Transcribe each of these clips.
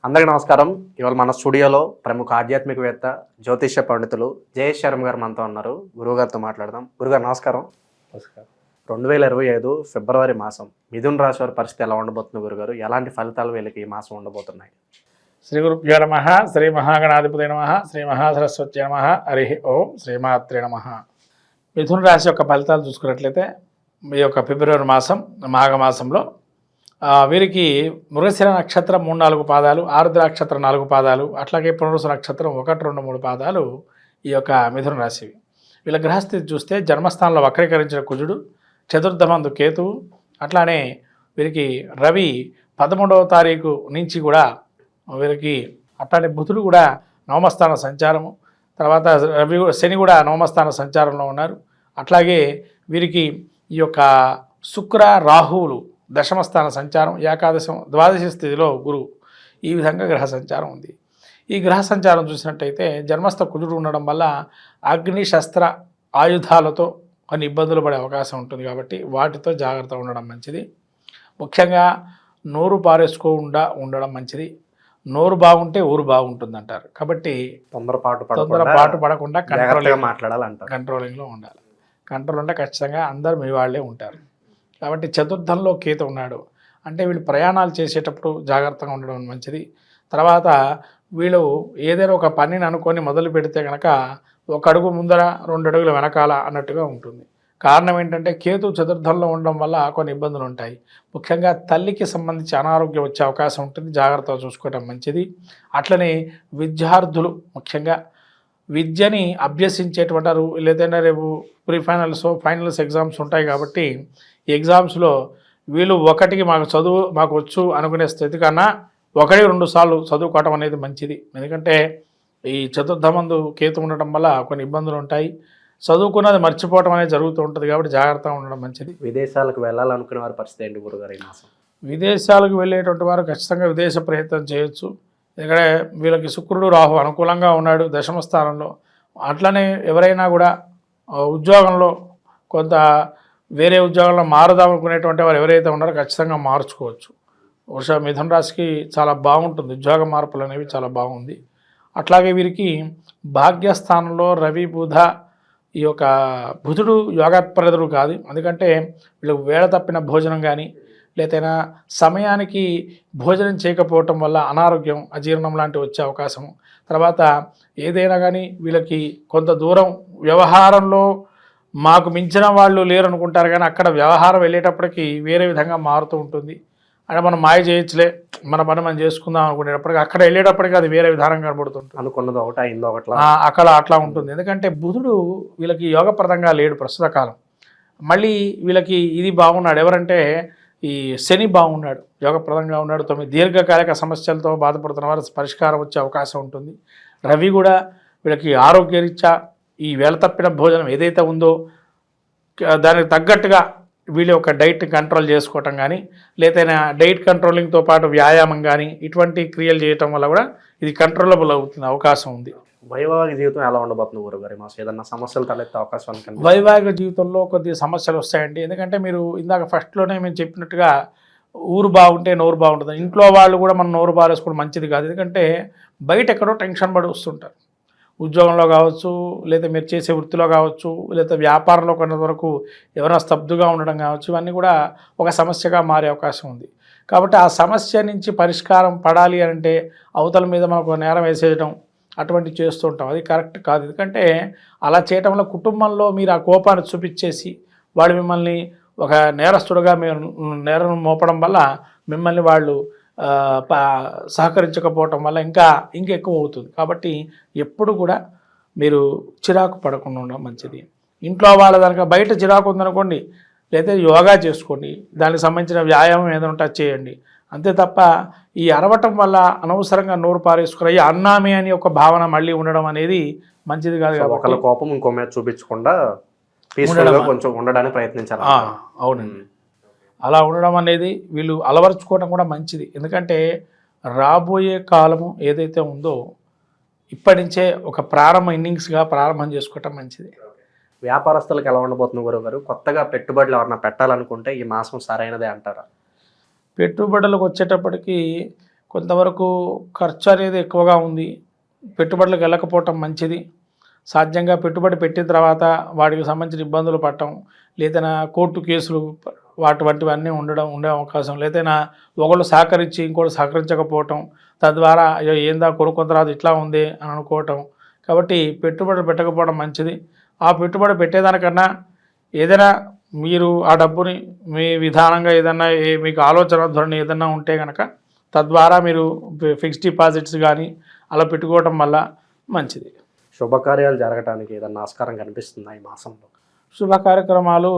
అందరికీ నమస్కారం. ఇవాళ మన స్టూడియోలో ప్రముఖ ఆధ్యాత్మికవేత్త, జ్యోతిష్య పండితులు జయేష్ శర్మ గారు మనతో ఉన్నారు. గురువుగారితో మాట్లాడదాం. గురుగారు నమస్కారం. నమస్కారం. 2025 ఫిబ్రవరి మాసం మిథున రాశి వారి పరిస్థితి ఎలా ఉండబోతుంది గురుగారు? ఎలాంటి ఫలితాలు వీళ్ళకి ఈ మాసం ఉండబోతున్నాయి? శ్రీ గురుభ్యో నమః. శ్రీ మహాగణాధిపతి నమః. శ్రీ మహాసరస్వతి నమః. హరి ఓం. శ్రీమాత్రే నమః. మిథున రాశి యొక్క ఫలితాలు చూసుకున్నట్లయితే ఈ యొక్క ఫిబ్రవరి మాసం మాఘమాసంలో వీరికి మృగశిర నక్షత్రం 3-4 పాదాలు, ఆరుద్ర నక్షత్రం 4 పాదాలు, అట్లాగే పునరుసు నక్షత్రం 1, 2, 3 పాదాలు ఈ యొక్క మిథున రాశివి. వీళ్ళ గ్రహస్థితి చూస్తే జన్మస్థానంలో వక్రీకరించిన కుజుడు, చతుర్థమందు కేతువు, అట్లానే వీరికి రవి 13వ తారీఖు నుంచి కూడా వీరికి అట్లానే బుధుడు కూడా నవమస్థాన సంచారము, తర్వాత శని కూడా నవమస్థాన సంచారంలో ఉన్నారు. అట్లాగే వీరికి ఈ యొక్క శుక్ర రాహువులు దశమస్థాన సంచారం, ఏకాదశం ద్వాదశ స్థితిలో గురువు, ఈ విధంగా గ్రహ సంచారం ఉంది. ఈ గ్రహ సంచారం చూసినట్టయితే జన్మస్థ కుజుడు ఉండడం వల్ల అగ్ని శస్త్ర ఆయుధాలతో కొన్ని ఇబ్బందులు పడే అవకాశం ఉంటుంది. కాబట్టి వాటితో జాగ్రత్త ఉండడం మంచిది. ముఖ్యంగా నోరు పారేసుకోకుండా ఉండడం మంచిది. నోరు బాగుంటే ఊరు బాగుంటుంది అంటారు. కాబట్టి తొందరపాటు పడకుండా కంట్రోలింగ్లో ఉండాలి. కంట్రోల్ అంటే ఖచ్చితంగా అందరు మీ వాళ్ళే ఉంటారు. కాబట్టి చతుర్థంలో కేతు ఉన్నాడు అంటే వీళ్ళు ప్రయాణాలు చేసేటప్పుడు జాగ్రత్తగా ఉండడం మంచిది. తర్వాత వీళ్ళు ఏదైనా ఒక పనిని అనుకొని మొదలు పెడితే కనుక 1 అడుగు ముందర 2 అడుగులు వెనకాల అన్నట్టుగా ఉంటుంది. కారణం ఏంటంటే కేతు చతుర్థంలో ఉండడం వల్ల కొన్ని ఇబ్బందులు ఉంటాయి. ముఖ్యంగా తల్లికి సంబంధించి అనారోగ్యం వచ్చే అవకాశం ఉంటుంది. జాగ్రత్తగా చూసుకోవడం మంచిది. అట్లనే విద్యార్థులు ముఖ్యంగా విద్యని అభ్యసించేటువంటి లేదంటే రేపు ప్రీఫైనల్స్ ఫైనల్స్ ఎగ్జామ్స్ ఉంటాయి. కాబట్టి ఈ ఎగ్జామ్స్లో వీళ్ళు ఒకటికి మాకు వచ్చు అనుకునే స్థితి కన్నా 1-2 సార్లు చదువుకోవటం అనేది మంచిది. ఎందుకంటే ఈ చతుర్థమందు కేతు ఉండటం వల్ల కొన్ని ఇబ్బందులు ఉంటాయి. చదువుకున్నది మర్చిపోవటం అనేది జరుగుతూ ఉంటుంది. కాబట్టి జాగ్రత్తగా ఉండడం మంచిది. విదేశాలకు వెళ్ళాలనుకునే వారి పరిస్థితి ఏంటి గురుగారు ఈ మాసం? విదేశాలకు వెళ్ళేటువంటి వారు ఖచ్చితంగా విదేశ ప్రయత్నం చేయొచ్చు. ఎందుకంటే వీళ్ళకి శుక్రుడు రాహు అనుకూలంగా ఉన్నాడు దశమ స్థానంలో. అట్లనే ఎవరైనా కూడా ఉద్యోగంలో కొంత వేరే ఉద్యోగంలో మారదామనుకునేటువంటి వారు ఎవరైతే ఉన్నారో ఖచ్చితంగా మార్చుకోవచ్చు. బహుశా మిథున రాశికి చాలా బాగుంటుంది. ఉద్యోగ మార్పులు అనేవి చాలా బాగుంది. అట్లాగే వీరికి భాగ్యస్థానంలో రవి బుధ ఈ యొక్క బుధుడు యోగప్రదుడు కాదు. ఎందుకంటే వీళ్ళు వేళ తప్పిన భోజనం కానీ లేదైనా సమయానికి భోజనం చేయకపోవటం వల్ల అనారోగ్యం అజీర్ణం లాంటివి వచ్చే అవకాశం. తర్వాత ఏదైనా కానీ వీళ్ళకి కొంత దూరం వ్యవహారంలో మాకు మించిన వాళ్ళు లేరు అనుకుంటారు, కానీ అక్కడ వ్యవహారం వెళ్ళేటప్పటికి వేరే విధంగా మారుతూ ఉంటుంది. అంటే మనం మాయ చేయొచ్చులే, మన పని మనం చేసుకుందాం అనుకునేటప్పటికి అక్కడ వెళ్ళేటప్పటికి అది వేరే విధానం కనబడుతుంది. అనుకున్నది ఒకటి అయిందో ఒకటి అక్కడ అట్లా ఉంటుంది. ఎందుకంటే బుధుడు వీళ్ళకి యోగప్రదంగా లేడు ప్రస్తుత కాలం. మళ్ళీ వీళ్ళకి ఇది బాగున్నాడు. ఎవరంటే ఈ శని బాగున్నాడు, యోగప్రదంగా ఉన్నాడు. 9 దీర్ఘకాలిక సమస్యలతో బాధపడుతున్న వారు పరిష్కారం వచ్చే అవకాశం ఉంటుంది. రవి కూడా వీళ్ళకి ఆరోగ్యరీత్యా ఈ వేళ తప్పిన భోజనం ఏదైతే ఉందో దానికి తగ్గట్టుగా వీళ్ళ యొక్క డైట్ కంట్రోల్ చేసుకోవటం కానీ లేదైనా డైట్ కంట్రోలింగ్తో పాటు వ్యాయామం కానీ ఇటువంటి క్రియలు చేయటం వల్ల కూడా ఇది కంట్రోలబుల్ అవుతుంది అవకాశం ఉంది. వైవాహిక జీవితం ఎలా ఉండబోతుంది గురుగారు? మాసం ఏదన్నా సమస్యలు తలెత్తే అవకాశం? వైవాహిక జీవితంలో కొద్దిగా సమస్యలు వస్తాయండి. ఎందుకంటే మీరు ఇందాక ఫస్ట్లోనే మేము చెప్పినట్టుగా ఊరు బాగుంటే నోరు బాగుంటుంది. ఇంట్లో వాళ్ళు కూడా మనం నోరు బారేసుకోవడం మంచిది కాదు. ఎందుకంటే బయట ఎక్కడో టెన్షన్ పడి వస్తుంటారు. ఉద్యోగంలో కావచ్చు, లేదా మీరు చేసే వృత్తిలో కావచ్చు, లేదా వ్యాపారంలో కొంతవరకు ఎవరైనా స్తబ్దుగా ఉండడం కావచ్చు, ఇవన్నీ కూడా ఒక సమస్యగా మారే అవకాశం ఉంది. కాబట్టి ఆ సమస్య నుంచి పరిష్కారం పడాలి అంటే అవతల మీద మనకు నేరం వేసేయడం అటువంటివి చేస్తూ ఉంటాం. అది కరెక్ట్ కాదు. ఎందుకంటే అలా చేయటం వల్ల కుటుంబంలో మీరు ఆ కోపాన్ని చూపించేసి వాళ్ళు మిమ్మల్ని ఒక నేరస్తుడుగా మీరు నేరం మోపడం వల్ల మిమ్మల్ని వాళ్ళు సహకరించకపోవటం వల్ల ఇంకా ఎక్కువ అవుతుంది. కాబట్టి ఎప్పుడు కూడా మీరు చిరాకు పడకుండా ఉండడం మంచిది. ఇంట్లో వాళ్ళ దానికి బయట చిరాకు ఉందనుకోండి, లేదా యోగా చేసుకోండి, దానికి సంబంధించిన వ్యాయామం ఏదైనా ఉంటే చేయండి. అంతే తప్ప ఈ అరవటం వల్ల అనవసరంగా నోరు పారేసుకుని అన్నామే అని ఒక భావన మళ్ళీ ఉండడం అనేది మంచిది కాదు. ఒకళ్ళ కోపం ఇంకో మీద చూపించకుండా కొంచెం ఉండడానికి ప్రయత్నించాలి. అవునండి, అలా ఉండడం అనేది వీళ్ళు అలవరుచుకోవడం కూడా మంచిది. ఎందుకంటే రాబోయే కాలము ఏదైతే ఉందో ఇప్పటి నుంచే ఒక ఇన్నింగ్స్గా ప్రారంభం చేసుకోవటం మంచిది. వ్యాపారస్తులకు ఎలా ఉండబోతుంది గురుగారు? కొత్తగా పెట్టుబడులు ఎవరైనా పెట్టాలనుకుంటే ఈ మాసం సరైనదే అంటారా? పెట్టుబడులకు వచ్చేటప్పటికి కొంతవరకు ఖర్చు అనేది ఎక్కువగా ఉంది, పెట్టుబడులకు వెళ్ళకపోవటం మంచిది. సాధ్యంగా పెట్టుబడి పెట్టిన తర్వాత వాటికి సంబంధించిన ఇబ్బందులు పడటం, లేదైనా కోర్టు కేసులు వంటివన్నీ ఉండే అవకాశం, లేదైనా ఒకళ్ళు సహకరించి ఇంకోటి సహకరించకపోవటం, తద్వారా అయ్యో ఏందా కొనుక్కున్న తర్వాత ఇట్లా ఉంది అని అనుకోవటం. కాబట్టి పెట్టుబడి పెట్టకపోవడం మంచిది. ఆ పెట్టుబడి పెట్టేదానికన్నా ఏదైనా మీరు ఆ డబ్బుని మీ విధానంగా ఏదన్నా మీకు ఆలోచన ధోరణి ఏదన్నా ఉంటే కనుక తద్వారా మీరు ఫిక్స్డ్ డిపాజిట్స్ కానీ అలా పెట్టుకోవటం వల్ల మంచిది. శుభకార్యాలు జరగడానికి ఏదన్నా ఆస్కారం కనిపిస్తుందా ఈ మాసంలో? శుభ కార్యక్రమాలు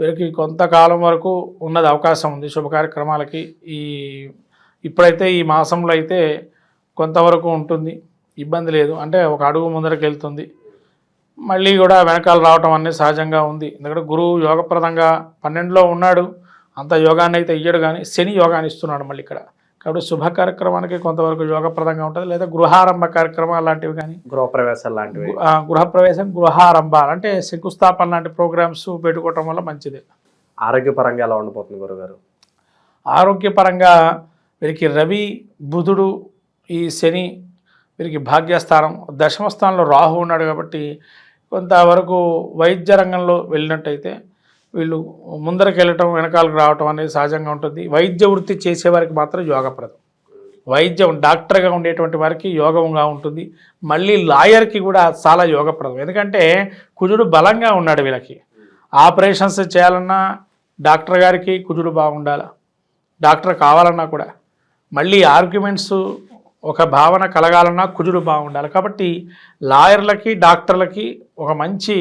వీరికి కొంతకాలం వరకు ఉన్నది అవకాశం ఉంది. శుభ కార్యక్రమాలకి ఇప్పుడైతే ఈ మాసంలో అయితే కొంతవరకు ఉంటుంది, ఇబ్బంది లేదు. అంటే ఒక అడుగు ముందరకు వెళ్తుంది, మళ్ళీ కూడా వెనకాల రావటం అనేది సహజంగా ఉంది. ఎందుకంటే గురువు యోగప్రదంగా 12లో ఉన్నాడు, అంత యోగాన్ని అయితే ఇయ్యడు, కానీ శని యోగాన్ని ఇస్తున్నాడు మళ్ళీ ఇక్కడ. కాబట్టి శుభ కార్యక్రమానికి కొంతవరకు యోగప్రదంగా ఉంటుంది. లేదా గృహారంభ కార్యక్రమాలు లాంటివి కానీ, గృహప్రవేశాలు లాంటివి, గృహప్రవేశం, గృహారంభాలు అంటే శంకుస్థాపన లాంటి ప్రోగ్రామ్స్ పెట్టుకోవటం వల్ల మంచిది. ఆరోగ్యపరంగా ఎలా ఉండిపోతుంది గురుగారు? ఆరోగ్యపరంగా వీరికి రవి, బుధుడు, ఈ శని వీరికి భాగ్యస్థానం, దశమ స్థానంలో రాహు ఉన్నాడు. కాబట్టి కొంతవరకు వైద్య రంగంలో వెళ్ళినట్టయితే వీళ్ళు ముందరకు వెళ్ళటం, వెనకాలకు రావటం అనేది సహజంగా ఉంటుంది. వైద్య వృత్తి చేసేవారికి మాత్రం యోగప్రదం. వైద్యం డాక్టర్గా ఉండేటువంటి వారికి యోగంగా ఉంటుంది. మళ్ళీ లాయర్కి కూడా చాలా యోగప్రదం. ఎందుకంటే కుజుడు బలంగా ఉన్నాడు. వీళ్ళకి ఆపరేషన్స్ చేయాలన్నా డాక్టర్ గారికి కుజుడు బాగుండాలి, డాక్టర్ కావాలన్నా కూడా. మళ్ళీ ఆర్గ్యుమెంట్స్ ఒక భావన కలగాలన్నా కుజుడు బాగుండాలి. కాబట్టి లాయర్లకి, డాక్టర్లకి ఒక మంచి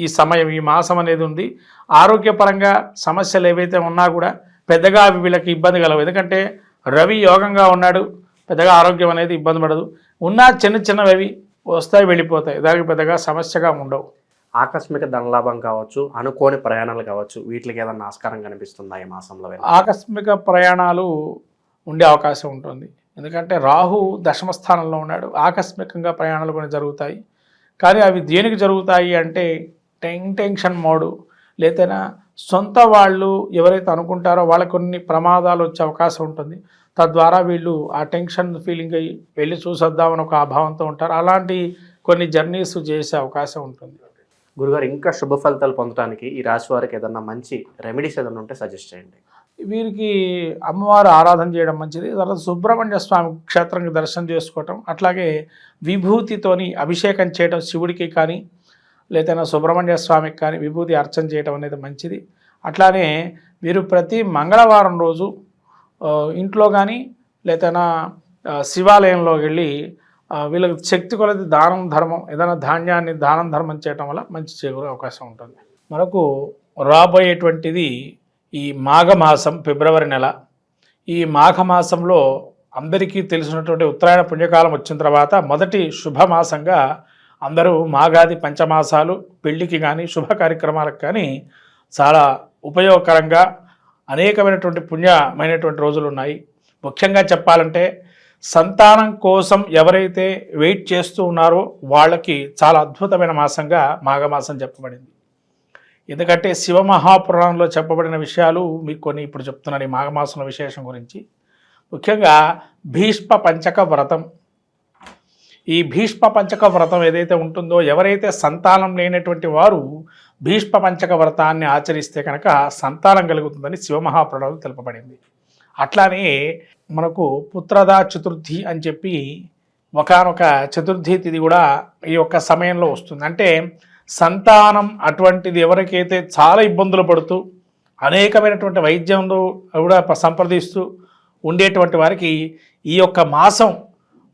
ఈ సమయం, ఈ మాసం అనేది ఉంది. ఆరోగ్యపరంగా సమస్యలు ఏవైతే ఉన్నా కూడా పెద్దగా అవి వీళ్ళకి ఇబ్బంది కలవు. ఎందుకంటే రవి యోగంగా ఉన్నాడు, పెద్దగా ఆరోగ్యం అనేది ఇబ్బంది పడదు. ఉన్న చిన్న చిన్నవి వస్తాయి, వెళ్ళిపోతాయి, దానికి పెద్దగా సమస్యగా ఉండవు. ఆకస్మిక ధనలాభం కావచ్చు, అనుకోని ప్రయాణాలు కావచ్చు, వీటికి ఏదన్నా ఆస్కారం కనిపిస్తుందా ఈ మాసంలో? ఆకస్మిక ప్రయాణాలు ఉండే అవకాశం ఉంటుంది. ఎందుకంటే రాహు దశమ స్థానంలో ఉన్నాడు. ఆకస్మికంగా ప్రయాణాలు కొన్ని జరుగుతాయి. కానీ అవి దేనికి జరుగుతాయి అంటే టెన్షన్ మోడు, లేదైనా సొంత వాళ్ళు ఎవరైతే అనుకుంటారో వాళ్ళకి కొన్ని ప్రమాదాలు వచ్చే అవకాశం ఉంటుంది. తద్వారా వీళ్ళు ఆ టెన్షన్ ఫీలింగ్ అయ్యి వెళ్ళి చూసొద్దామని ఒక అభావంతో ఉంటారు. అలాంటి కొన్ని జర్నీస్ చేసే అవకాశం ఉంటుంది. గురుగారు, ఇంకా శుభ ఫలితాలు పొందడానికి ఈ రాశి వారికి ఏదన్నా మంచి రెమెడీస్ ఏదన్నా ఉంటే సజెస్ట్ చేయండి. వీరికి అమ్మవారు ఆరాధన చేయడం మంచిది. తర్వాత సుబ్రహ్మణ్య స్వామి క్షేత్రానికి దర్శనం చేసుకోవటం, అట్లాగే విభూతితోని అభిషేకం చేయడం శివుడికి కానీ లేదైనా సుబ్రహ్మణ్య స్వామికి కానీ విభూతి అర్చన చేయడం అనేది మంచిది. అట్లానే వీరు ప్రతి మంగళవారం రోజు ఇంట్లో కానీ లేదైనా శివాలయంలో వెళ్ళి వీళ్ళకి శక్తి కొలది దానం ధర్మం, ఏదైనా ధాన్యాన్ని దానం ధర్మం చేయడం వల్ల మంచి చేకూరే అవకాశం ఉంటుంది. మనకు రాబోయేటువంటిది ఈ మాఘమాసం, ఫిబ్రవరి నెల. ఈ మాఘమాసంలో అందరికీ తెలిసినటువంటి ఉత్తరాయణ పుణ్యకాలం వచ్చిన తర్వాత మొదటి శుభమాసంగా అందరూ మాఘాది పంచమాసాలు పెళ్లికి కానీ శుభ కార్యక్రమాలకు కానీ చాలా ఉపయోగకరంగా అనేకమైనటువంటి పుణ్యమైనటువంటి రోజులు ఉన్నాయి. ముఖ్యంగా చెప్పాలంటే సంతానం కోసం ఎవరైతే వెయిట్ చేస్తూ ఉన్నారో వాళ్ళకి చాలా అద్భుతమైన మాసంగా మాఘమాసం చెప్పబడింది. ఎందుకంటే శివమహాపురాణంలో చెప్పబడిన విషయాలు మీకు కొన్ని ఇప్పుడు చెప్తున్నాను ఈ మాఘమాసంలో విశేషం గురించి. ముఖ్యంగా భీష్మ పంచక వ్రతం. ఈ భీష్మ పంచక వ్రతం ఏదైతే ఉంటుందో, ఎవరైతే సంతానం లేనటువంటి వారు భీష్మ పంచక వ్రతాన్ని ఆచరిస్తే కనుక సంతానం కలుగుతుందని శివమహాపురాణంలో తెలుపబడింది. అట్లానే మనకు పుత్రదా చతుర్థి అని చెప్పి ఒకానొక చతుర్థి తిథి కూడా ఈ యొక్క సమయంలో వస్తుంది. అంటే సంతానం అటువంటిది ఎవరికైతే చాలా ఇబ్బందులు పడుతూ అనేకమైనటువంటి వైద్యంలో కూడా సంప్రదిస్తూ ఉండేటువంటి వారికి ఈ యొక్క మాసం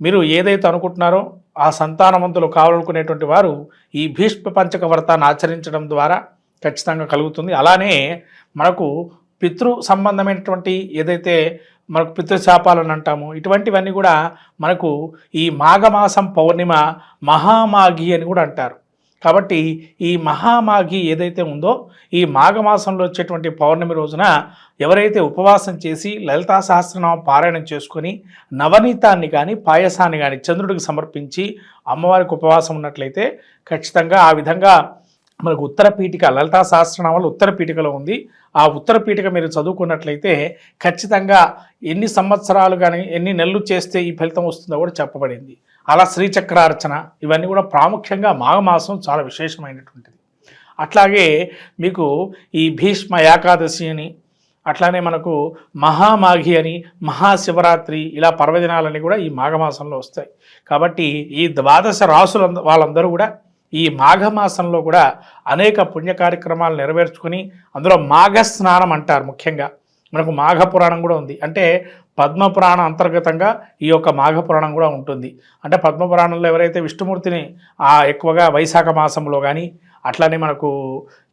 మీరు ఏదైతే అనుకుంటున్నారో ఆ సంతానవంతులు కావాలనుకునేటువంటి వారు ఈ భీష్మ పంచక వ్రతాన్ని ఆచరించడం ద్వారా ఖచ్చితంగా కలుగుతుంది. అలానే మనకు పితృ సంబంధమైనటువంటి ఏదైతే మనకు పితృశాపాలని అంటామో ఇటువంటివన్నీ కూడా మనకు ఈ మాఘమాసం పౌర్ణిమ మహామాఘి అని కూడా అంటారు. కాబట్టి ఈ మహామాఘి ఏదైతే ఉందో ఈ మాఘమాసంలో వచ్చేటువంటి పౌర్ణమి రోజున ఎవరైతే ఉపవాసం చేసి లలితా సహస్రనామ పారాయణం చేసుకొని నవనీతాన్ని కానీ పాయసాన్ని కానీ చంద్రుడికి సమర్పించి అమ్మవారికి ఉపవాసం ఉన్నట్లయితే ఖచ్చితంగా ఆ విధంగా మనకు ఉత్తర పీఠిక లలితా సహస్రనామాలు ఉత్తర పీఠికలో ఉంది. ఆ ఉత్తర పీఠిక మీరు చదువుకున్నట్లయితే ఖచ్చితంగా ఎన్ని సంవత్సరాలు కానీ ఎన్ని నెలలు చేస్తే ఈ ఫలితం వస్తుందో కూడా చెప్పబడింది. అలా శ్రీచక్రార్చన ఇవన్నీ కూడా ప్రాముఖ్యంగా మాఘమాసం చాలా విశేషమైనటువంటిది. అట్లాగే మీకు ఈ భీష్మ ఏకాదశి అని, అట్లానే మనకు మహామాఘి అని, మహాశివరాత్రి ఇలా పర్వదినాలన్నీ కూడా ఈ మాఘమాసంలో వస్తాయి. కాబట్టి ఈ ద్వాదశ రాసుల వాళ్ళందరూ కూడా ఈ మాఘమాసంలో కూడా అనేక పుణ్య కార్యక్రమాలు నెరవేర్చుకొని, అందులో మాఘ స్నానం అంటారు. ముఖ్యంగా మనకు మాఘ పురాణం కూడా ఉంది. అంటే పద్మపురాణం అంతర్గతంగా ఈ యొక్క మాఘ పురాణం కూడా ఉంటుంది. అంటే పద్మపురాణంలో ఎవరైతే విష్ణుమూర్తిని ఎక్కువగా వైశాఖ మాసంలో కానీ, అట్లానే మనకు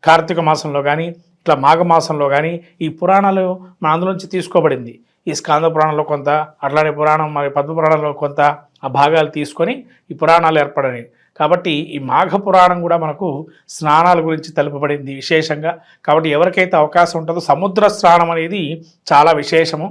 కార్తీక మాసంలో కానీ, ఇట్లా మాఘమాసంలో కానీ ఈ పురాణాలు మన అందులోంచి తీసుకోబడింది. ఈ స్కాంద పురాణంలో కొంత, అట్లానే పురాణం మరి పద్మపురాణంలో కొంత ఆ భాగాలు తీసుకొని ఈ పురాణాలు ఏర్పడినాయి. కాబట్టి ఈ మాఘ పురాణం కూడా మనకు స్నానాల గురించి తెలుపబడింది విశేషంగా. కాబట్టి ఎవరికైతే అవకాశం ఉంటుందో సముద్ర స్నానం అనేది చాలా విశేషము.